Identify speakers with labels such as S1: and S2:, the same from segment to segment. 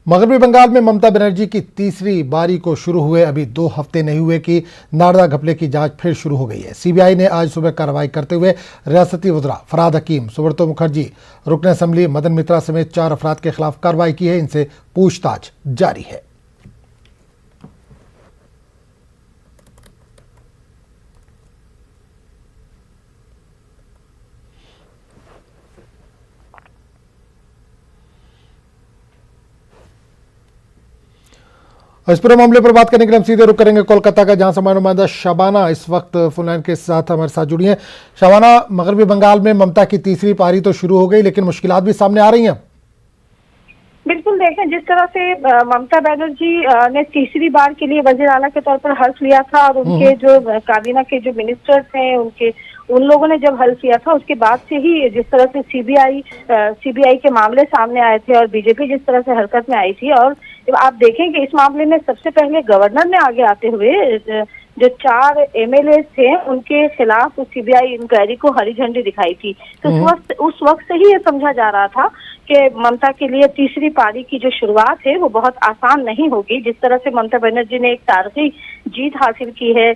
S1: मगरबी बंगाल में ममता बनर्जी की तीसरी बारी को शुरू हुए अभी 2 हफ्ते नहीं हुए कि नारदा घपले की जांच फिर शुरू हो गई है। सीबीआई ने आज सुबह कार्रवाई करते हुए रियासती वज़रा फरहाद हकीम, सुब्रतो मुखर्जी, रुकन असेंबली मदन मित्रा समेत 4 अफराद के खिलाफ कार्रवाई की है। इनसे पूछताछ जारी है। इस पूरे मामले पर बात करने के लिए हम सीधे रुक करेंगे कोलकाता का, जहां से हमारे नुमाइंदा शबाना इस वक्त फोनलाइन के साथ हमारे साथ जुड़ी हैं। शबाना, मगरबी बंगाल में ममता की तीसरी पारी तो शुरू हो गई, लेकिन मुश्किलात भी सामने आ रही हैं।
S2: बिल्कुल देखें, जिस तरह से ममता बनर्जी ने तीसरी बार के लिए वजीर आला के तौर पर हल्फ लिया था और उनके जो काबीना के जो मिनिस्टर्स हैं उन लोगों ने जब हल्फ लिया था, उसके बाद से ही जिस तरह से सीबीआई के मामले सामने आए थे और बीजेपी जिस तरह से हरकत में आई थी, और आप देखें कि इस मामले में सबसे पहले गवर्नर ने आगे आते हुए जो 4 एमएलए थे उनके खिलाफ सीबीआई इंक्वायरी को हरी झंडी दिखाई थी। तो उस वक्त से ही ये समझा जा रहा था कि ममता के लिए तीसरी पारी की जो शुरुआत है वो बहुत आसान नहीं होगी। जिस तरह से ममता बनर्जी ने एक तारीखी जीत हासिल की है,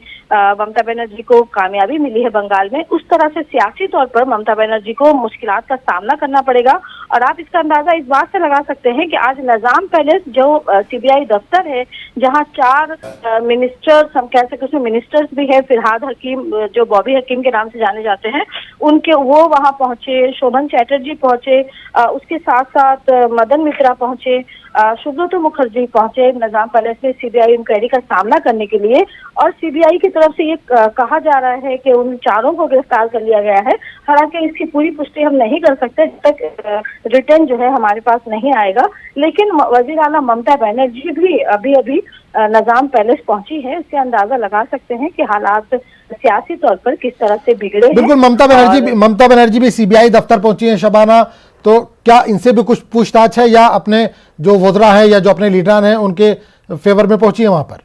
S2: ममता बनर्जी को कामयाबी मिली है बंगाल में, उस तरह से सियासी तौर पर ममता बनर्जी को मुश्किलात का सामना करना पड़ेगा। और आप इसका अंदाजा इस बात से लगा सकते हैं कि आज निजाम पैलेस जो सीबीआई दफ्तर है, जहां 4 मिनिस्टर्स, हम कह सकते उसमें मिनिस्टर्स भी है, फिरहाद हकीम जो बॉबी हकीम के नाम से जाने जाते हैं, उनके वो वहां पहुंचे, शोभन चैटर्जी पहुंचे, उसके साथ साथ मदन मित्रा पहुंचे, सुब्रतो मुखर्जी पहुंचे निजाम पैलेस में सीबीआई इंक्वायरी का सामना करने के लिए। और सीबीआई की तरफ से ये कहा जा रहा है कि उन 4 को गिरफ्तार कर लिया गया है। हालांकि इसकी पूरी पुष्टि हम नहीं कर सकते जब तक रिटर्न जो है हमारे पास नहीं आएगा। लेकिन वजीर आला ममता बनर्जी भी अभी निजाम पैलेस पहुंची है, इससे अंदाजा लगा सकते हैं कि हालात सियासी तौर पर किस तरह से बिगड़े।
S1: बिल्कुल, ममता बनर्जी भी सीबीआई दफ्तर पहुंची है शबाना, तो क्या इनसे भी कुछ पूछताछ है या अपने जो वज़रा है या जो अपने लीडर हैं उनके फेवर में पहुंची है वहां पर?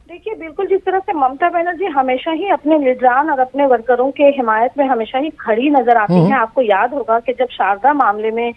S2: देखिए, बिल्कुल जिस तरह से ममता बनर्जी हमेशा ही अपने लीडरान और अपने वर्करों के हिमायत में हमेशा ही खड़ी नजर आती हैं। आपको याद होगा कि जब शारदा मामले में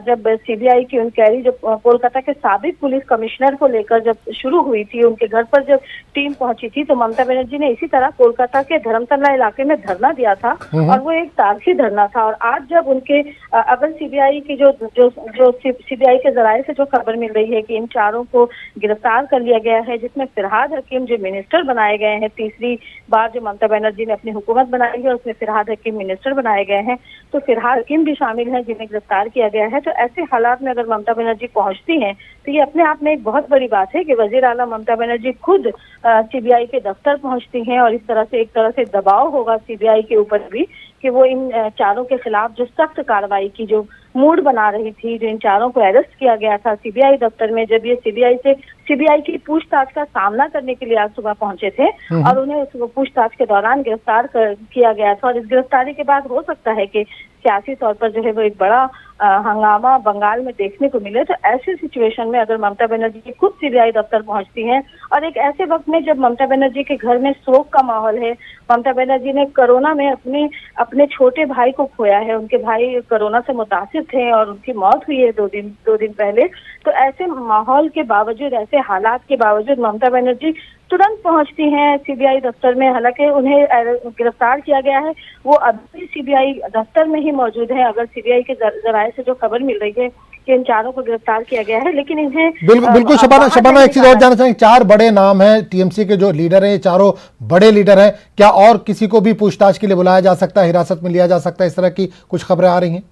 S2: जब सीबीआई की इंक्वायरी जब कोलकाता के साबिक पुलिस कमिश्नर को लेकर जब शुरू हुई थी, उनके घर पर जब टीम पहुंची थी, तो ममता बनर्जी ने इसी तरह कोलकाता के धर्मतला इलाके में धरना दिया था और वो एक तारीखी धरना था। और आज जब उनके अगर सीबीआई की जो सीबीआई के जराये से जो खबर मिल रही है कि इन 4 को गिरफ्तार कर लिया गया है, जिसमें फिरहाद हकीम जो मिनिस्टर बनाए गए हैं, तीसरी बार जो ममता बनर्जी ने अपनी हुकूमत बनाई है उसमें फिरहाद हकीम मिनिस्टर बनाए गए हैं, तो फिरहाद हकीम भी शामिल हैं जिन्हें गिरफ्तार किया गया है। तो ऐसे हालात में अगर ममता बनर्जी पहुंचती हैं तो ये अपने आप में एक बहुत बड़ी बात है कि वजीर आला ममता बनर्जी खुद सीबीआई के दफ्तर पहुंचती हैं और इस तरह से एक तरह से दबाव होगा सीबीआई के ऊपर भी कि वो इन 4 के खिलाफ जो सख्त कार्रवाई की जो मूड बना रही थी, जो इन 4 को अरेस्ट किया गया था सीबीआई दफ्तर में, जब ये सीबीआई की पूछताछ का सामना करने के लिए आज सुबह पहुंचे थे और उन्हें उस पूछताछ के दौरान गिरफ्तार किया गया था। और इस गिरफ्तारी के बाद हो सकता है कि सियासी तौर पर जो है वो एक बड़ा हंगामा बंगाल में देखने को मिले। तो ऐसी सिचुएशन में अगर ममता बनर्जी खुद सीबीआई दफ्तर पहुंचती हैं और एक ऐसे वक्त में जब ममता बनर्जी के घर में शोक का माहौल है, ममता बनर्जी ने कोरोना में अपने छोटे भाई को खोया है, उनके भाई कोरोना से मुतासिर थे और उनकी मौत हुई है 2 दिन पहले। तो ऐसे माहौल के बावजूद, ऐसे हालात के बावजूद ममता बनर्जी तुरंत पहुंचती हैं सीबीआई दफ्तर में। हालांकि उन्हें गिरफ्तार किया गया है, वो अभी सीबीआई दफ्तर में ही मौजूद है। अगर सीबीआई के जराये से जो खबर मिल रही है कि इन 4 को गिरफ्तार किया गया है, लेकिन इन्हें
S1: बिल्कुल शबाना एक चीज और जानना चाहेंगे, 4 बड़े नाम हैं टीएमसी के जो लीडर हैं, 4 बड़े लीडर हैं, क्या और किसी को भी पूछताछ के लिए बुलाया जा सकता है, हिरासत में लिया जा सकता है, इस तरह की कुछ खबरें आ रही हैं?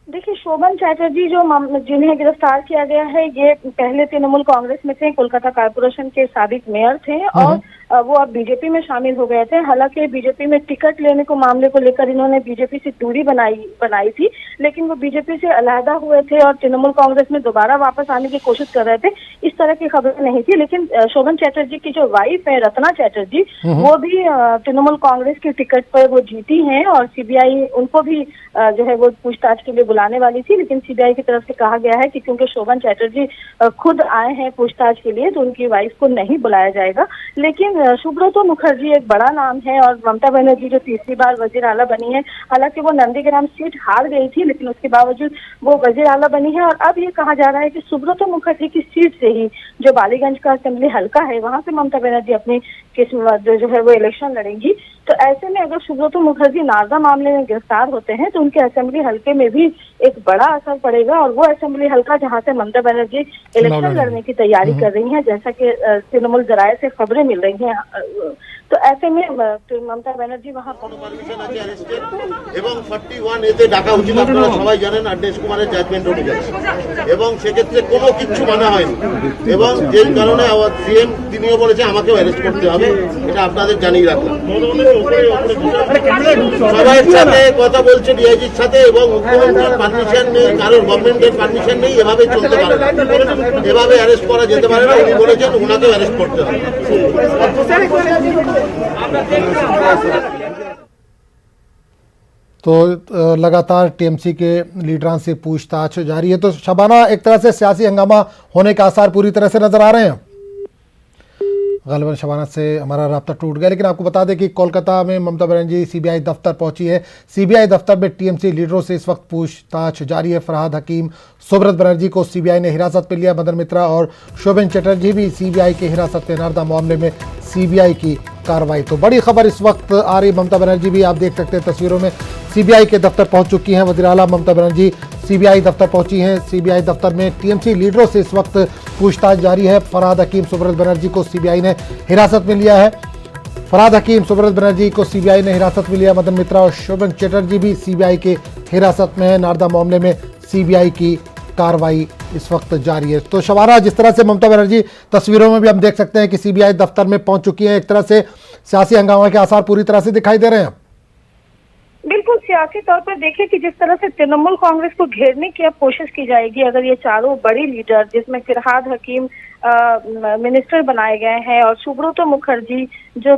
S2: देखिए, शोभन चैटर्जी जिन्हें गिरफ्तार किया गया है, ये पहले तृणमूल कांग्रेस में थे, कोलकाता कारपोरेशन के साबिक मेयर थे और वो अब बीजेपी में शामिल हो गए थे। हालांकि बीजेपी में टिकट लेने को मामले को लेकर इन्होंने बीजेपी से दूरी बनाई थी, लेकिन वो बीजेपी से अलहदा हुए थे और तृणमूल कांग्रेस में दोबारा वापस आने की कोशिश कर रहे थे। इस तरह की खबरें नहीं थी। लेकिन शोभन चैटर्जी की जो वाइफ है रत्ना चैटर्जी, वो भी तृणमूल कांग्रेस की टिकट पर वो जीती हैं और सीबीआई उनको भी जो है वो पूछताछ के लिए बुलाने वाली थी। लेकिन सीबीआई की तरफ से कहा गया है कि क्योंकि शोभन चैटर्जी खुद आए हैं पूछताछ के लिए, तो उनकी वाइफ को नहीं बुलाया जाएगा। लेकिन सुब्रतो मुखर्जी एक बड़ा नाम है और ममता बनर्जी जो तीसरी बार वजीर आला बनी है, हालांकि वो नंदीग्राम सीट हार गई थी लेकिन उसके बावजूद वो वजीर आला बनी है। और अब ये कहा जा रहा है कि सुब्रतो मुखर्जी की सीट से ही जो बालीगंज का असेंबली हल्का है वहां से ममता बनर्जी अपनी किस्मत जो है वो इलेक्शन लड़ेंगी। तो ऐसे में अगर सुब्रतो मुखर्जी नारदा मामले में गिरफ्तार होते हैं तो उनके असेंबली हल्के में भी एक बड़ा असर पड़ेगा और वो असेंबली हल्का जहां से ममता बनर्जी इलेक्शन लड़ने की तैयारी कर रही हैं, जैसा कि तृणमूल जराये से खबरें मिल रही हैं। तो ऐसे में ममता बनर्जी वहां
S3: পারমিশন আছে অ্যারেস্টের এবং 41 এতে ডাকা উচিত আপনারা সবাই জানেন আরডিএস কুমারের জাজমেন্ট অনুযায়ী এবং সেক্ষেত্রে কোনো কিছু মানা হয়নি এবং যেই কারণে সিএম তিনিও বলেছে আমাকেও অ্যারেস্ট করতে হবে, এটা আপনাদের জানিয়ে রাখলাম। সবার সাথে কথা বলছে ডিআইজির সাথে এবং মুখ্যমন্ত্রীর পারমিশন নেই, কারোর গভর্নমেন্টের পারমিশন নেই, এভাবে চলতে পারে না, এভাবে অ্যারেস্ট করা যেতে পারে না। উনি বলেছেন ওনাকেও অ্যারেস্ট করতে হবে।
S1: तो लगातार टीएमसी के लीडरान से पूछताछ जारी है। तो शबाना, एक तरह से सियासी हंगामा होने के आसार पूरी तरह से नजर आ रहे हैं। गालिबन शबाना से हमारा राब्ता टूट गया, लेकिन आपको बता दें कि कोलकाता में ममता बनर्जी सीबीआई दफ्तर पहुंची है। सीबीआई दफ्तर में टीएमसी लीडरों से इस वक्त पूछताछ जारी है। फरहाद हकीम, सुब्रत बनर्जी को सीबीआई ने हिरासत में लिया। मदन मित्रा और शोभन चटर्जी भी सीबीआई की हिरासत में। नारदा मामले में सीबीआई की कार्रवाई। तो बड़ी खबर इस वक्त आ रही। ममता बनर्जी भी आप देख सकते हैं तस्वीरों में सीबीआई के दफ्तर पहुंच चुकी हैं। वज़ीर आला ममता बनर्जी सीबीआई दफ्तर पहुंची हैं। सीबीआई दफ्तर में टीएमसी लीडरों से इस वक्त पूछताछ जारी है। फरहाद हकीम, सुब्रत बनर्जी को सीबीआई ने हिरासत में लिया है। फरहाद हकीम, सुब्रत बनर्जी को सीबीआई ने हिरासत में लिया। मदन मित्रा और शोभन चटर्जी भी सीबीआई के हिरासत में है। नारदा मामले में सीबीआई की कार्रवाई इस वक्त जारी है। तो शबाना, जिस तरह से ममता बनर्जी तस्वीरों में भी हम देख सकते हैं कि सीबीआई दफ्तर में पहुंच चुकी हैं, एक तरह से सियासी हंगामा के आसार पूरी तरह से दिखाई दे रहे हैं।
S2: बिल्कुल सियासी तौर पर देखें कि जिस तरह से तृणमूल कांग्रेस को घेरने की अब कोशिश की जाएगी, अगर ये चारों बड़ी लीडर जिसमें फरहाद हकीम मिनिस्टर बनाए गए हैं और सुब्रतो मुखर्जी जो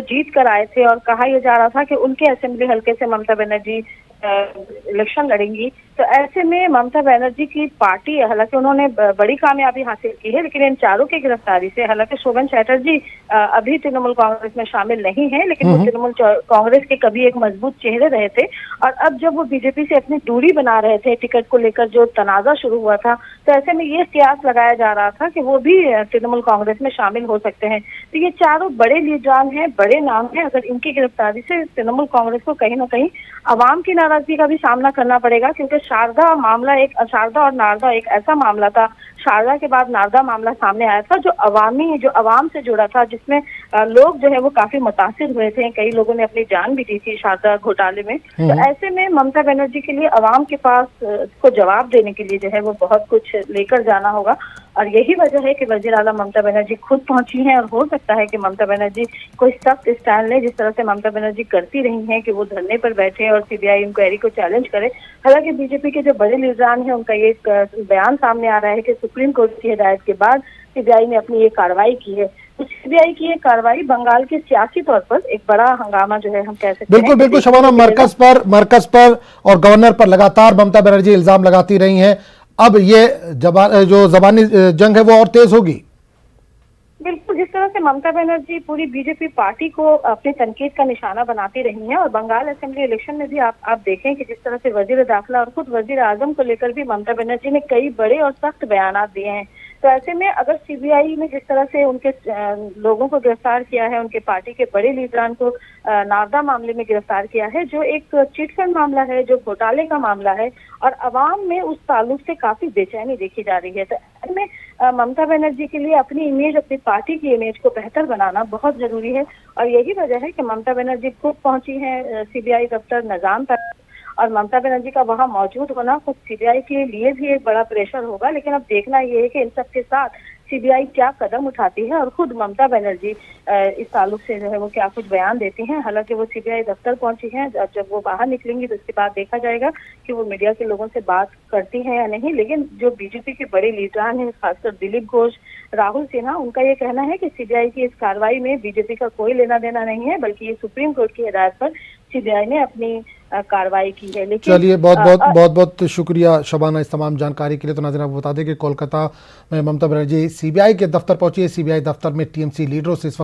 S2: जीत कर आए थे और कहा यह जा रहा था कि उनके असेंबली हल्के से ममता बनर्जी इलेक्शन लड़ेंगी, तो ऐसे में ममता बनर्जी की पार्टी, हालांकि उन्होंने बड़ी कामयाबी हासिल की है, लेकिन इन चारों की गिरफ्तारी से, हालांकि शोभन चटर्जी अभी तृणमूल कांग्रेस में शामिल नहीं है, लेकिन वो तृणमूल कांग्रेस के कभी एक मजबूत चेहरे रहे थे और अब जब वो बीजेपी से अपनी दूरी बना रहे थे, टिकट को लेकर जो तनाजा शुरू हुआ था, तो ऐसे में ये कयास लगाया जा रहा था कि वो भी तृणमूल कांग्रेस में शामिल हो सकते हैं। तो ये चारों बड़े लीडरान हैं, बड़े नाम हैं। अगर इनकी गिरफ्तारी से तृणमूल कांग्रेस को कहीं ना कहीं अवाम की नाराजगी का भी सामना करना पड़ेगा, क्योंकि शारदा और नारदा एक ऐसा मामला था, शारदा के बाद नारदा मामला सामने आया था जो अवाम से जुड़ा था, जिसमें लोग जो है वो काफी मुतासिर हुए थे। कई लोगों ने अपनी जान भी दी थी शारदा घोटाले में। तो ऐसे में ममता बनर्जी के लिए अवाम के पास को जवाब देने के लिए जो है वो बहुत कुछ लेकर जाना होगा और यही वजह है कि वजीर आला ममता बनर्जी खुद पहुंची हैं और हो सकता है कि ममता बनर्जी कोई सख्त स्टैंड ले, जिस तरह से ममता बनर्जी करती रही हैं कि वो धरने पर बैठे और सीबीआई इंक्वायरी को चैलेंज करे। हालांकि बीजेपी के जो बड़े लीडरान हैं उनका ये बयान सामने आ रहा है कि सुप्रीम कोर्ट की हिदायत के बाद सीबीआई ने अपनी ये कार्रवाई की है। तो सीबीआई की ये कार्रवाई बंगाल के सियासी तौर पर एक बड़ा हंगामा जो है हम कह सकते हैं।
S1: बिल्कुल शबाना, मरकज पर और गवर्नर पर लगातार ममता बनर्जी इल्जाम लगाती रही हैं। अब ये जो जबानी जंग है वो और तेज होगी।
S2: बिल्कुल, जिस तरह से ममता बनर्जी पूरी बीजेपी पार्टी को अपनी तनकीद का निशाना बनाती रही हैं और बंगाल असेंबली इलेक्शन में भी आप देखें कि जिस तरह से वजीर दाखिला और खुद वजीर आजम को लेकर भी ममता बनर्जी ने कई बड़े और सख्त बयान दिए हैं। तो ऐसे में अगर सीबीआई ने जिस तरह से उनके लोगों को गिरफ्तार किया है, उनके पार्टी के बड़े लीडरान को नारदा मामले में गिरफ्तार किया है, जो एक चिटफंड मामला है, जो घोटाले का मामला है और अवाम में उस ताल्लुक से काफी बेचैनी देखी जा रही है। तो ऐसे में ममता बनर्जी के लिए अपनी इमेज, अपनी पार्टी की इमेज को बेहतर बनाना बहुत जरूरी है और यही वजह है कि ममता बनर्जी खुद पहुंची है सीबीआई दफ्तर निजाम पर और ममता बनर्जी का वहां मौजूद होना खुद सीबीआई के लिए भी एक बड़ा प्रेशर होगा। लेकिन अब देखना ये है कि इन सब के साथ सीबीआई क्या कदम उठाती है और खुद ममता बनर्जी इस ताल्लुक से जो है वो क्या कुछ बयान देती हैं। हालांकि वो सीबीआई दफ्तर पहुंची हैं, जब वो बाहर निकलेंगी तो उसके बाद देखा जाएगा कि वो मीडिया के लोगों से बात करती हैं या नहीं। लेकिन जो बीजेपी के बड़े लीडरान हैं, खासकर दिलीप घोष, राहुल सिन्हा, उनका ये कहना है कि सीबीआई की इस कार्रवाई में बीजेपी का कोई लेना देना नहीं है, बल्कि ये सुप्रीम कोर्ट की हिदायत पर सीबीआई ने अपनी कार्रवाई की है। लेकिन
S1: चलिए, बहुत शुक्रिया शबाना इस तमाम जानकारी के लिए। तो नाज़रीन, आपको बता दें कि कोलकाता में ममता बनर्जी सीबीआई के दफ्तर पहुंची है। सीबीआई दफ्तर में टीएमसी लीडरों से